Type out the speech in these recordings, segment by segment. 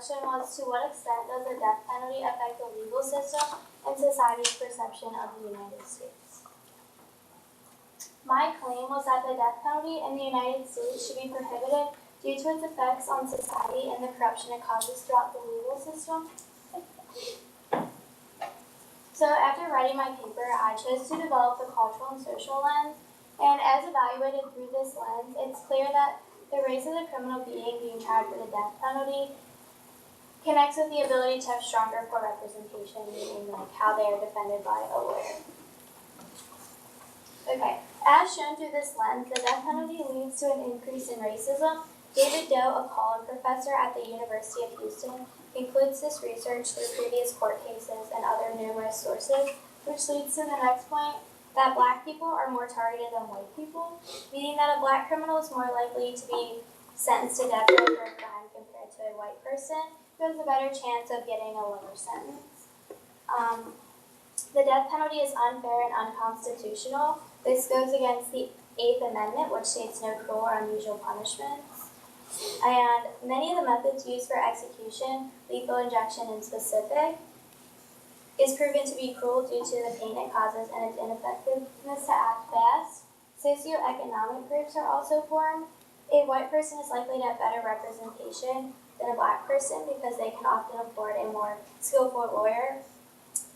question was, to what extent does the death penalty affect the legal system and society's perception of the United States? My claim was that the death penalty in the United States should be prohibited due to its effects on society and the corruption it causes throughout the legal system. So after writing my paper, I chose to develop the cultural and social lens, and as evaluated through this lens, it's clear that the race of the criminal being tried for the death penalty connects with the ability to have stronger court representation, meaning like how they are defended by a lawyer. Okay, as shown through this lens, the death penalty leads to an increase in racism. David Doe, a Collin professor at the University of Houston, concludes this research through previous court cases and other numerous sources, which leads to the next point, that Black people are more targeted than white people, meaning that a Black criminal is more likely to be sentenced to death row for a crime compared to a white person who has a better chance of getting a lower sentence. The death penalty is unfair and unconstitutional. This goes against the 8th Amendment, which states no cruel or unusual punishments. And many of the methods used for execution, lethal injection in specific, is proven to be cruel due to the pain it causes and its ineffectiveness to act fast. Socioeconomic groups are also formed. A white person is likely to have better representation than a Black person because they can often afford a more skillful lawyer,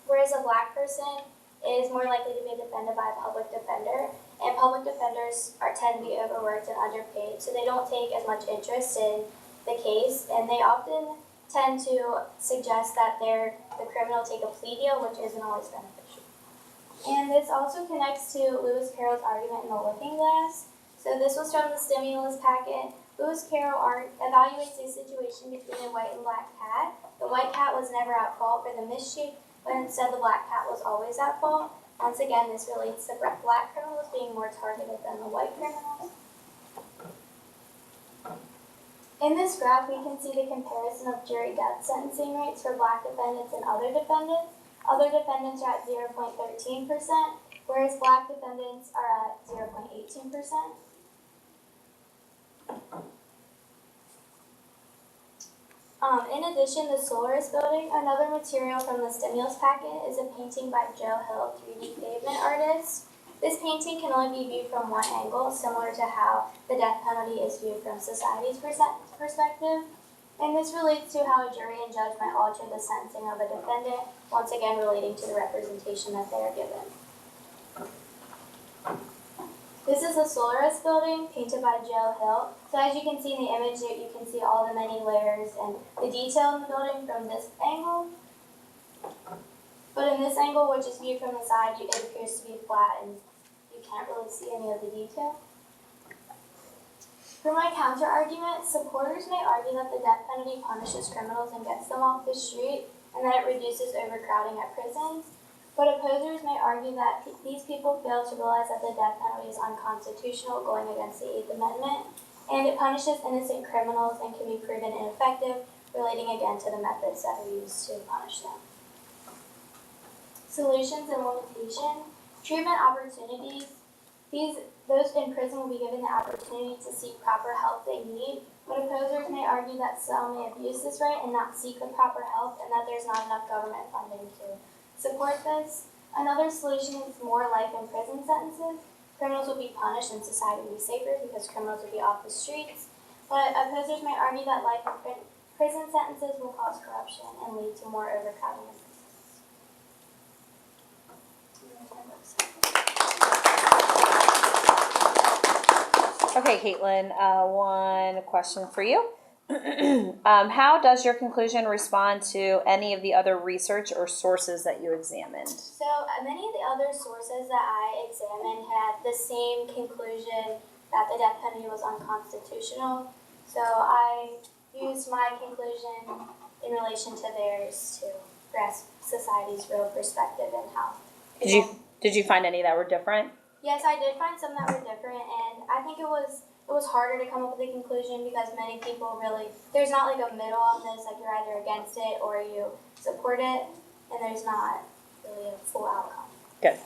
whereas a Black person is more likely to be defended by a public defender, and public defenders tend to be overworked and underpaid, so they don't take as much interest in the case, and they often tend to suggest that the criminal take a plea deal, which isn't always beneficial. And this also connects to Lewis Carroll's argument in The Looking Glass. So this was from the stimulus packet. Lewis Carroll evaluates a situation between a white and Black cat. The white cat was never at fault for the mischief, but instead the Black cat was always at fault. Once again, this relates to Black criminals being more targeted than the white criminals. In this graph, we can see the comparison of jury death sentencing rates for Black defendants and other defendants. Other defendants are at 0.13%, whereas Black defendants are at 0.18%. In addition, the Solaris building, another material from the stimulus packet, is a painting by Joe Hill, 3D pavement artist. This painting can only be viewed from one angle, similar to how the death penalty is viewed from society's perspective. And this relates to how a jury and judge might alter the sentencing of a defendant, once again relating to the representation that they are given. This is the Solaris building, painted by Joe Hill. So as you can see in the image, you can see all the many layers and the detail in the building from this angle. But in this angle, which is viewed from the side, it appears to be flat and you can't really see any of the detail. For my counter-argument, supporters may argue that the death penalty punishes criminals and gets them off the street, and that it reduces overcrowding at prisons. But opposers may argue that these people fail to realize that the death penalty is unconstitutional, going against the 8th Amendment, and it punishes innocent criminals and can be proven ineffective, relating again to the methods that are used to punish them. Solutions and limitation. Treatment opportunities. Those in prison will be given the opportunity to seek proper help they need, but opposers may argue that some may abuse this right and not seek the proper help, and that there's not enough government funding to support this. Another solution is more life in prison sentences. Criminals will be punished and society will be safer because criminals will be off the streets. But opposers may argue that life in prison sentences will cause corruption and lead to more overcrowding of prisons. Okay, Caitlin, one question for you. How does your conclusion respond to any of the other research or sources that you examined? So many of the other sources that I examined had the same conclusion that the death penalty was unconstitutional. So I used my conclusion in relation to theirs to grasp society's real perspective and how. Did you find any that were different? Yes, I did find some that were different, and I think it was harder to come up with a conclusion because many people really, there's not like a middle on this, like you're either against it or you support it, and there's not really a full outcome. Good.